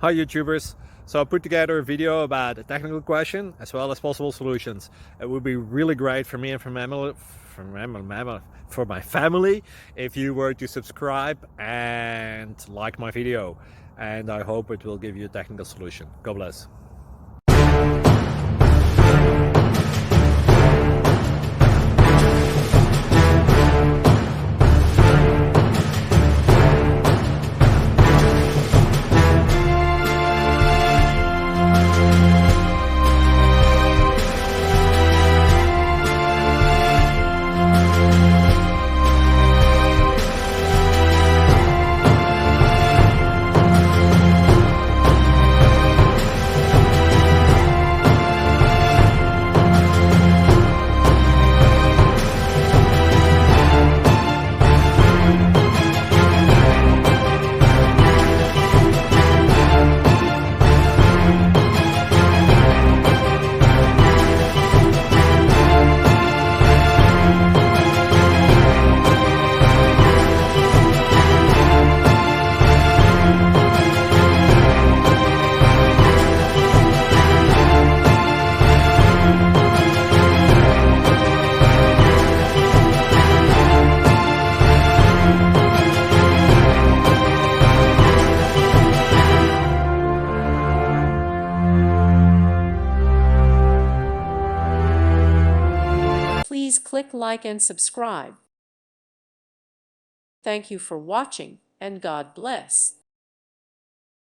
Hi YouTubers! So I put together a video about a technical question as well as possible solutions. It would be really great for me and for my family if you were to subscribe and like my video, and I hope it will give you a technical solution. God bless. Please click like and subscribe. Thank you for watching, and God bless.